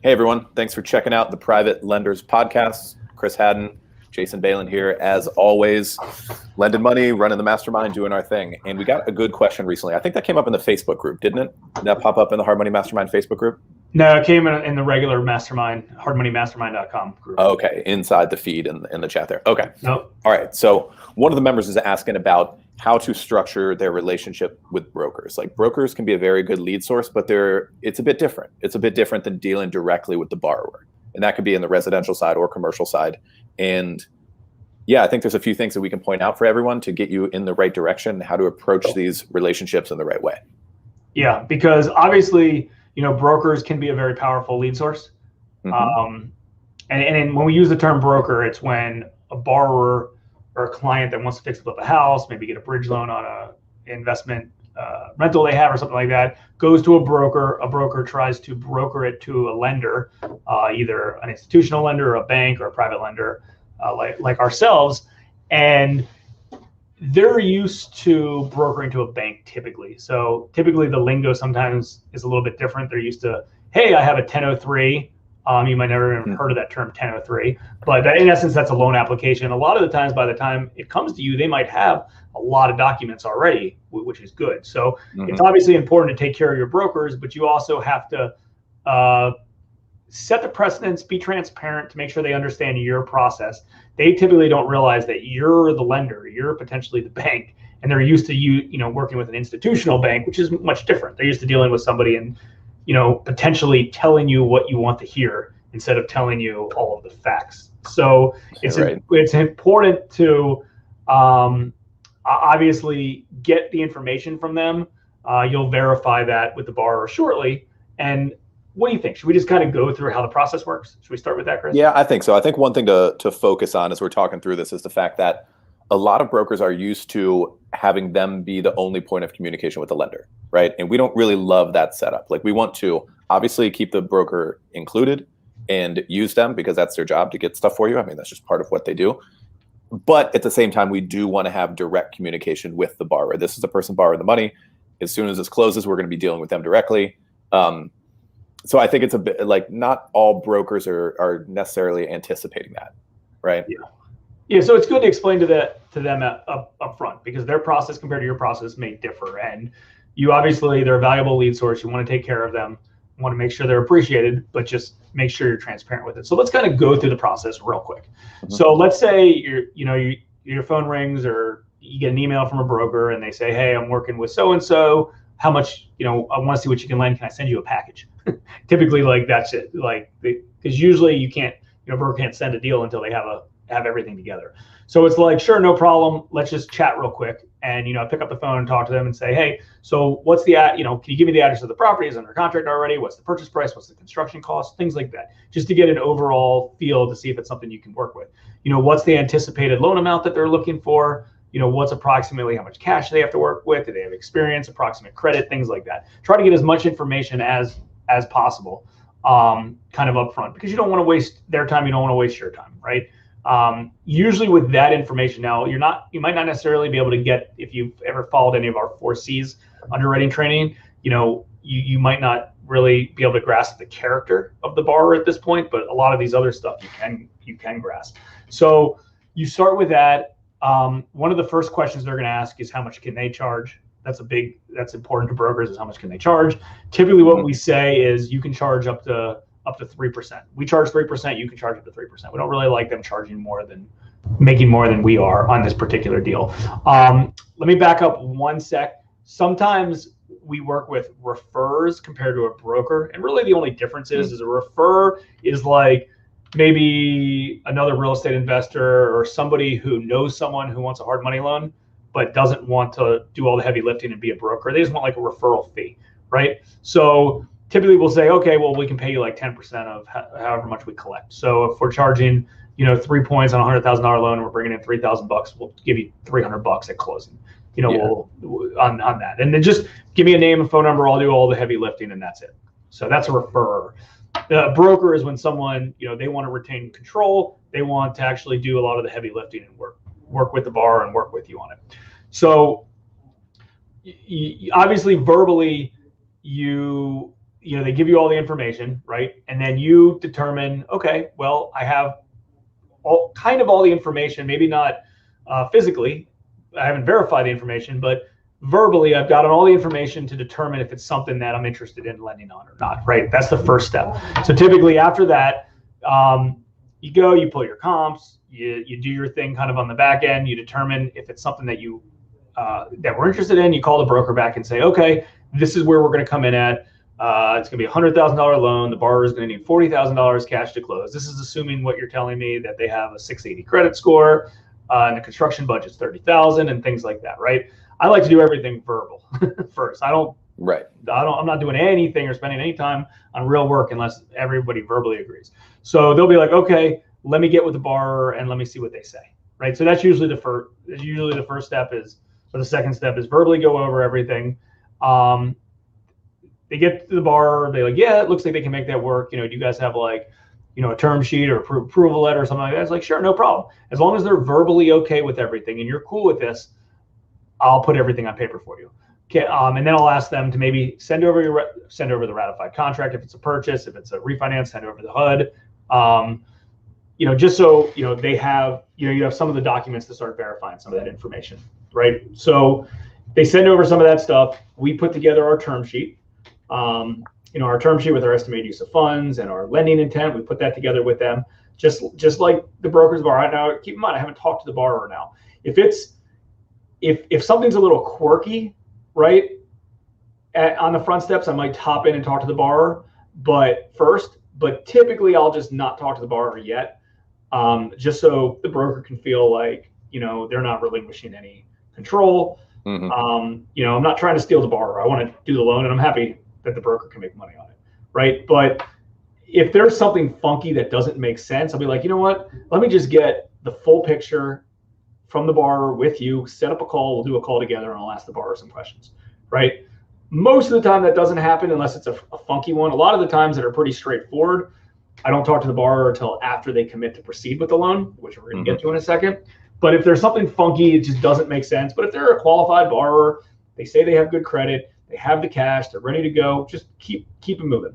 Hey, everyone. Thanks for checking out the Private Lenders Podcast. Chris Haddon, Jason Balin here, as always, lending money, running the mastermind, doing our thing. And we got a good question recently. I think that came up in the Facebook group, didn't it? Did that pop up in the Hard Money Mastermind Facebook group? No, it came in the regular mastermind, hardmoneymastermind.com group. Okay, inside the feed in the chat there. Okay. Nope. All right. So one of the members is asking about how to structure their relationship with brokers. Like, brokers can be a very good lead source, but it's a bit different. It's a bit different than dealing directly with the borrower. And that could be in the residential side or commercial side. And yeah, I think there's a few things that we can point out for everyone to get you in the right direction, how to approach these relationships in the right way. Yeah, because obviously, brokers can be a very powerful lead source. Mm-hmm. And when we use the term broker, it's when a borrower or a client that wants to fix up a house, maybe get a bridge loan on a investment rental they have or something like that, goes to a broker tries to broker it to a lender, either an institutional lender or a bank or a private lender like ourselves, and they're used to brokering to a bank typically. So typically the lingo sometimes is a little bit different. They're used to, hey, I have a 1003. You might never have heard of that term 1003, but in essence, that's a loan application. A lot of the times, by the time it comes to you, they might have a lot of documents already, which is good. So it's obviously important to take care of your brokers, but you also have to set the precedence, be transparent to make sure they understand your process. They typically don't realize that you're the lender, you're potentially the bank, and they're used to you working with an institutional bank, which is much different. They're used to dealing with somebody and potentially telling you what you want to hear instead of telling you all of the facts. So it's important to obviously get the information from them. You'll verify that with the borrower shortly. And what do you think? Should we just kind of go through how the process works? Should we start with that, Chris? Yeah, I think so. I think one thing to focus on as we're talking through this is the fact that a lot of brokers are used to having them be the only point of communication with the lender, right? And we don't really love that setup. Like, we want to obviously keep the broker included and use them because that's their job to get stuff for you. I mean, that's just part of what they do. But at the same time, we do want to have direct communication with the borrower. This is the person borrowing the money. As soon as this closes, we're going to be dealing with them directly. So I think it's a bit like not all brokers are necessarily anticipating that, right? Yeah, so it's good to explain to them up front, because their process compared to your process may differ. And they're a valuable lead source. You want to take care of them, you want to make sure they're appreciated, but just make sure you're transparent with it. So let's kind of go through the process real quick. Mm-hmm. So let's say your phone rings or you get an email from a broker and they say, hey, I'm working with so-and-so. How much, I want to see what you can lend. Can I send you a package? Typically, like, that's it. Like, because usually you can't, broker can't send a deal until they have everything together. So it's like, sure, no problem. Let's just chat real quick. And, I pick up the phone and talk to them and say, hey, so what's can you give me the address of the property? Is it under contract already? What's the purchase price? What's the construction cost? Things like that, just to get an overall feel to see if it's something you can work with. What's the anticipated loan amount that they're looking for? What's approximately how much cash they have to work with? Do they have experience, approximate credit, things like that. Try to get as much information as possible, kind of upfront, because you don't want to waste their time. You don't want to waste your time, right? Usually with that information, now you might not necessarily be able to get, if you've ever followed any of our 4Cs underwriting training, you might not really be able to grasp the character of the borrower at this point, but a lot of these other stuff you can grasp. So you start with that. One of the first questions they're going to ask is how much can they charge? That's important to brokers, is how much can they charge? Typically what we say is you can charge up to 3%. We charge 3%, you can charge up to 3%. We don't really like them making more than we are on this particular deal. Let me back up one sec. Sometimes we work with referrers compared to a broker. And really the only difference is a refer is like maybe another real estate investor or somebody who knows someone who wants a hard money loan, but doesn't want to do all the heavy lifting and be a broker. They just want like a referral fee, right? So typically we'll say, okay, well, we can pay you like 10% of however much we collect. So if we're charging, 3 points on a $100,000 loan, and we're bringing in $3,000, we'll give you $300 at closing, we'll on that. And then just give me a name and phone number. I'll do all the heavy lifting, and that's it. So that's a referrer. The broker is when someone, they want to retain control. They want to actually do a lot of the heavy lifting and work with the borrower and work with you on it. So obviously verbally, you they give you all the information, right? And then you determine, okay, well, I have all the information, maybe not physically, I haven't verified the information, but verbally, I've gotten all the information to determine if it's something that I'm interested in lending on or not, right? That's the first step. So typically after that, you go, you pull your comps, you do your thing kind of on the back end, you determine if it's something that that we're interested in, you call the broker back and say, okay, this is where we're going to come in at. It's going to be a $100,000 loan. The borrower is going to need $40,000 cash to close. This is assuming what you're telling me, that they have a 680 credit score, and the construction budget's $30,000 and things like that, right? I like to do everything verbal first. I'm not doing anything or spending any time on real work unless everybody verbally agrees. So they'll be like, okay, let me get with the borrower and let me see what they say, right? So that's usually the first step is, or the second step is verbally go over everything. They get to the borrower, they're like, yeah, it looks like they can make that work. Do you guys have like, a term sheet or approval letter or something like that? It's like, sure, no problem. As long as they're verbally okay with everything and you're cool with this, I'll put everything on paper for you. Okay, and then I'll ask them to maybe send over the ratified contract if it's a purchase. If it's a refinance, send over the HUD. Just so they have you have some of the documents to start verifying some of that information, right? So they send over some of that stuff. We put together our term sheet. Our term sheet with our estimated use of funds and our lending intent. We put that together with them, just like the brokers bar. Right now, keep in mind, I haven't talked to the borrower now. If something's a little quirky, right, on the front steps, I might hop in and talk to the borrower, but typically I'll just not talk to the borrower yet, just so the broker can feel like, they're not relinquishing any control. Mm-hmm. I'm not trying to steal the borrower. I want to do the loan, and I'm happy that the broker can make money on it, right? But if there's something funky that doesn't make sense, I'll be like, you know what? Let me just get the full picture from the borrower with you, set up a call, we'll do a call together, and I'll ask the borrower some questions, right? Most of the time that doesn't happen unless it's a funky one. A lot of the times that are pretty straightforward, I don't talk to the borrower until after they commit to proceed with the loan, which we're going to get to in a second. But if there's something funky, it just doesn't make sense. But if they're a qualified borrower, they say they have good credit, they have the cash, they're ready to go, just keep it moving.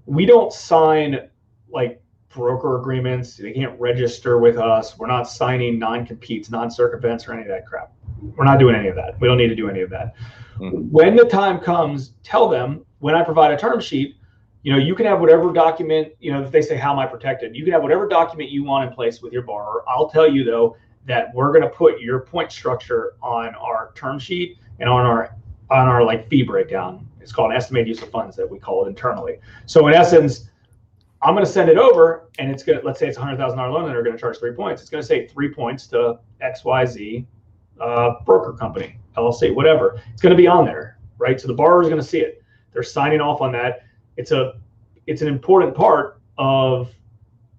We don't sign like broker agreements. They can't register with us. We're not signing non-competes, non-circumvents, or any of that crap. We're not doing any of that. We don't need to do any of that. Mm-hmm. When the time comes, tell them, when I provide a term sheet, you can have whatever document, if they say, how am I protected? You can have whatever document you want in place with your borrower. I'll tell you, though, that we're going to put your point structure on our term sheet and on our like fee breakdown. It's called an estimated use of funds that we call it internally. So in essence, I'm going to send it over, and it's going to, let's say it's a $100,000 loan and they're going to charge 3 points. It's going to say 3 points to XYZ broker company, LLC, whatever. It's going to be on there, right? So the borrower is going to see it. They're signing off on that. It's an important part of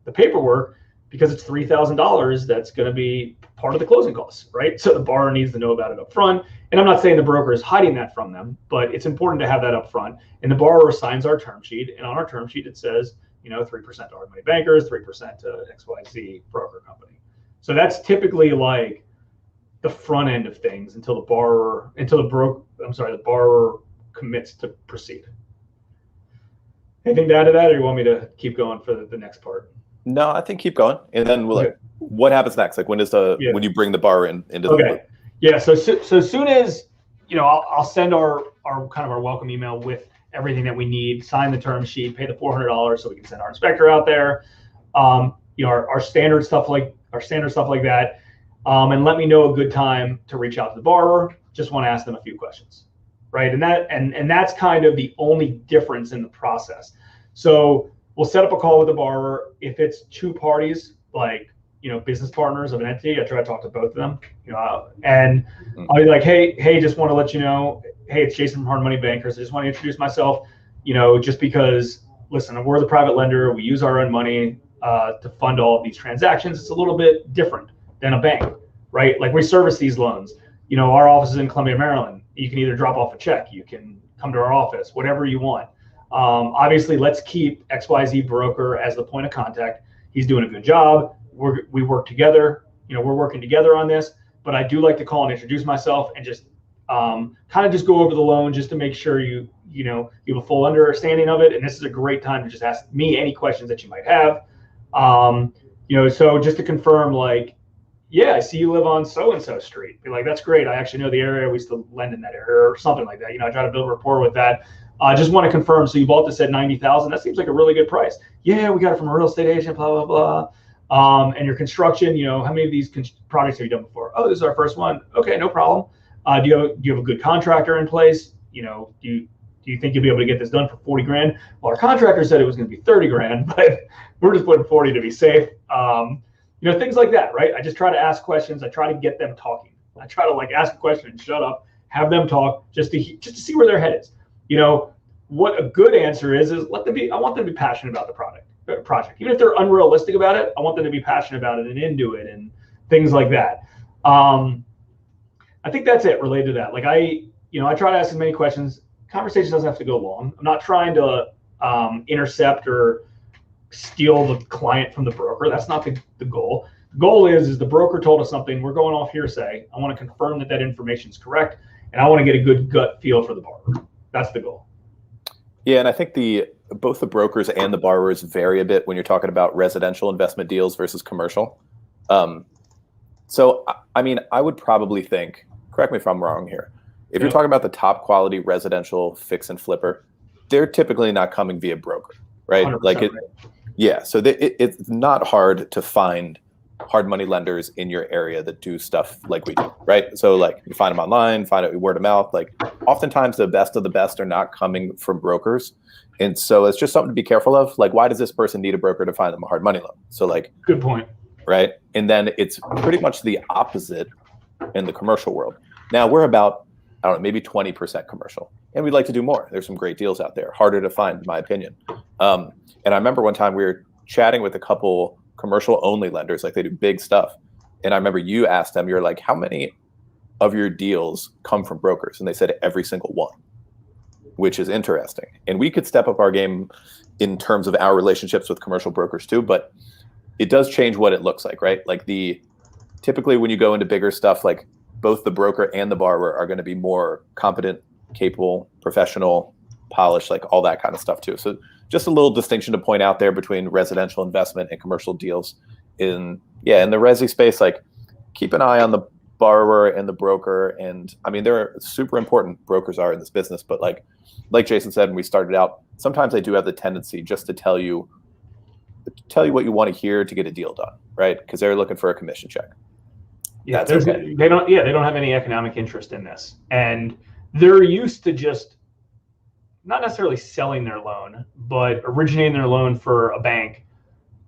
the paperwork because it's $3,000 that's going to be part of the closing costs, right? So the borrower needs to know about it up front. And I'm not saying the broker is hiding that from them, but it's important to have that up front. And the borrower signs our term sheet, and on our term sheet it says, 3% to Hard Money Bankers, 3% to XYZ broker company. So that's typically like the front end of things until the borrower commits to proceed. Anything to add to that, or you want me to keep going for the next part? No, I think keep going. And then what happens next? Like when you bring the borrower into the loop? Yeah. So as soon as, I'll send our kind of our welcome email with everything that we need, sign the term sheet, pay the $400 so we can send our inspector out there. Our standard stuff like that. And let me know a good time to reach out to the borrower. Just want to ask them a few questions. Right. And that's kind of the only difference in the process. So we'll set up a call with the borrower. If it's two parties, like, business partners of an entity, I try to talk to both of them, and I'll be like, hey, just want to let you know, hey, it's Jason from Hard Money Bankers. I just want to introduce myself, just because, listen, we're the private lender. We use our own money to fund all of these transactions. It's a little bit different than a bank, right? Like we service these loans. Our office is in Columbia, Maryland. You can either drop off a check, you can come to our office, whatever you want. Obviously, let's keep XYZ broker as the point of contact. He's doing a good job. We work together. We're working together on this. But I do like to call and introduce myself, and Kind of just go over the loan just to make sure you have a full understanding of it. And this is a great time to just ask me any questions that you might have. So just to confirm, like, yeah, I see you live on so-and-so street. Be like, that's great. I actually know the area. We used to lend in that area or something like that. I try to build rapport with that. I just want to confirm. So you bought this at $90,000. That seems like a really good price. Yeah, we got it from a real estate agent, blah, blah, blah. And your construction, how many of these projects have you done before? Oh, this is our first one. Okay, no problem. Do you have a good contractor in place? Do you think you'll be able to get this done for 40 grand? Well, our contractor said it was going to be 30 grand, but we're just putting 40 to be safe. Things like that, right? I just try to ask questions. I try to get them talking. I try to ask a question and shut up, have them talk just to see where their head is. What a good answer is let them be. I want them to be passionate about the project. Even if they're unrealistic about it, I want them to be passionate about it and into it and things like that. I think that's it related to that. I try to ask as many questions. Conversation doesn't have to go long. I'm not trying to intercept or steal the client from the broker. That's not the goal. The goal is the broker told us something. We're going off hearsay. I want to confirm that information is correct, and I want to get a good gut feel for the borrower. That's the goal. Yeah, and I think both the brokers and the borrowers vary a bit when you're talking about residential investment deals versus commercial. So, I would probably think, correct me if I'm wrong here, if you're talking about the top quality residential fix and flipper, they're typically not coming via broker, right? Right. Yeah. So it's not hard to find hard money lenders in your area that do stuff like we do, right? So you find them online, find it word of mouth. Oftentimes the best of the best are not coming from brokers. And so it's just something to be careful of. Why does this person need a broker to find them a hard money loan? So good point. Right. And then it's pretty much the opposite in the commercial world. Now we're about, I don't know, maybe 20% commercial. And we'd like to do more. There's some great deals out there, harder to find, in my opinion. And I remember one time we were chatting with a couple commercial only lenders, they do big stuff. And I remember you asked them, you're like, how many of your deals come from brokers? And they said every single one, which is interesting. And we could step up our game in terms of our relationships with commercial brokers too, but it does change what it looks like, right? Typically when you go into bigger stuff, both the broker and the borrower are going to be more competent, capable, professional, polished, all that kind of stuff too. So just a little distinction to point out there between residential investment and commercial deals. In the resi space, keep an eye on the borrower and the broker. And they're super important, brokers are in this business, but like Jason said when we started out, sometimes they do have the tendency just to tell you what you want to hear to get a deal done, right? Because they're looking for a commission check. Yeah, they don't have any economic interest in this, and they're used to just not necessarily selling their loan, but originating their loan for a bank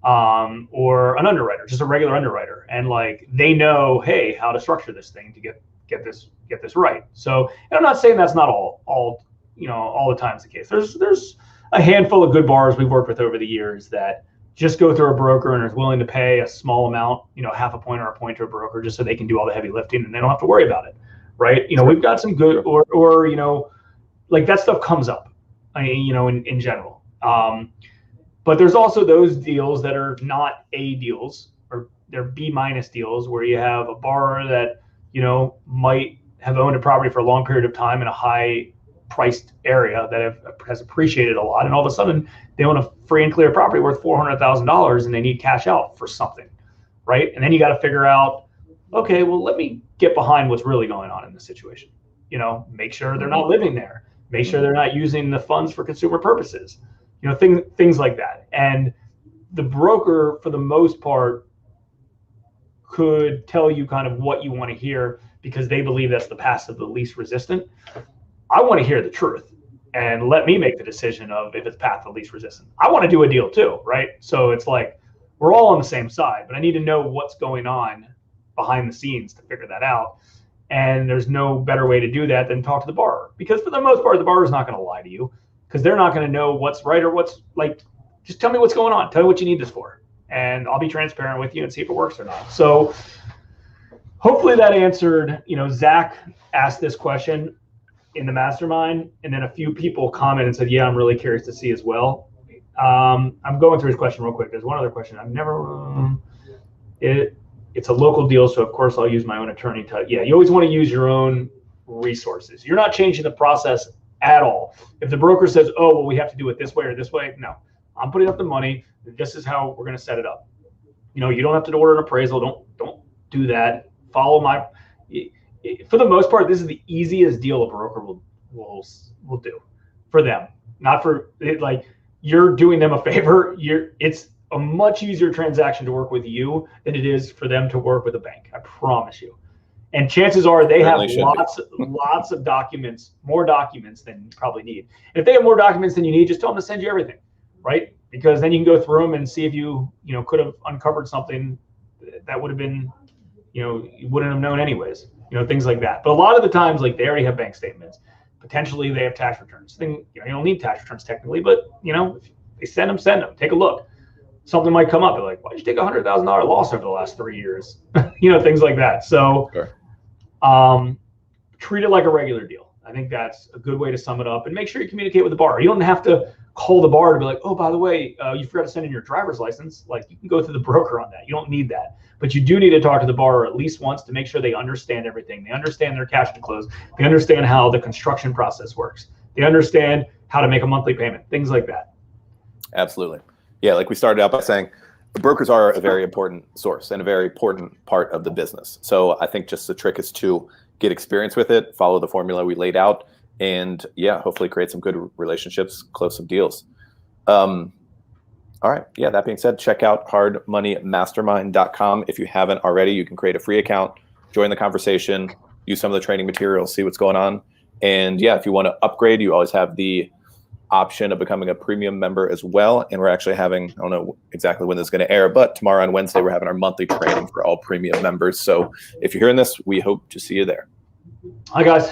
or an underwriter, just a regular underwriter, and they know, hey, how to structure this thing to get this right. So, and I'm not saying that's not all the times the case. There's a handful of good borrowers we've worked with over the years that just go through a broker and is willing to pay a small amount, half a point or a point to a broker just so they can do all the heavy lifting and they don't have to worry about it, right? We've got some good, or that stuff comes up, in general. But there's also those deals that are not A deals, or they're B- deals where you have a borrower that, might have owned a property for a long period of time in a high priced area that has appreciated a lot, and all of a sudden they own a free and clear property worth $400,000 and they need cash out for something, right? And then you got to figure out, okay, well, let me get behind what's really going on in this situation. Make sure they're not living there, make sure they're not using the funds for consumer purposes, things like that. And the broker, for the most part, could tell you kind of what you want to hear because they believe that's the path of the least resistant. I want to hear the truth and let me make the decision of if it's path of least resistance. I want to do a deal too, right? So it's we're all on the same side, but I need to know what's going on behind the scenes to figure that out. And there's no better way to do that than talk to the borrower, because for the most part, the borrower's not going to lie to you because they're not going to know what's right or what's just tell me what's going on. Tell me what you need this for. And I'll be transparent with you and see if it works or not. So hopefully that answered, Zach asked this question in the mastermind, and then a few people commented and said, yeah, I'm really curious to see as well. I'm going through his question real quick. There's one other question. It's a local deal, so of course I'll use my own attorney. Yeah, you always want to use your own resources. You're not changing the process at all. If the broker says, oh, well, we have to do it this way or this way, no, I'm putting up the money. This is how we're going to set it up. You know, you don't have to order an appraisal. Don't do that. Follow my, for the most part, this is the easiest deal a broker will do for them. Not for it, like you're doing them a favor. It's a much easier transaction to work with you than it is for them to work with a bank. I promise you. And chances are they have lots of documents, more documents than you probably need. And if they have more documents than you need, just tell them to send you everything, right? Because then you can go through them and see if you could have uncovered something that would have been, you wouldn't have known anyways, things like that. But a lot of the times, like they already have bank statements. Potentially they have tax returns. You don't need tax returns technically, but if they send them, take a look. Something might come up. They're like, why did you take a $100,000 loss over the last 3 years? Things like that. So sure. Treat it like a regular deal. I think that's a good way to sum it up, and make sure you communicate with the borrower. You don't have to call the borrower to be like, oh, by the way, you forgot to send in your driver's license. Like, you can go through the broker on that. You don't need that, but you do need to talk to the borrower at least once to make sure they understand everything. They understand their cash to close. They understand how the construction process works. They understand how to make a monthly payment, things like that. Absolutely. Yeah, like we started out by saying, brokers are a very important source and a very important part of the business. So I think just the trick is to get experience with it, follow the formula we laid out, and hopefully create some good relationships, close some deals. All right. Yeah, that being said, check out hardmoneymastermind.com. If you haven't already, you can create a free account, join the conversation, use some of the training materials, see what's going on. And if you want to upgrade, you always have the option of becoming a premium member as well. And we're actually having, I don't know exactly when this is going to air, but tomorrow on Wednesday, we're having our monthly training for all premium members. So if you're hearing this, we hope to see you there. Hi, guys.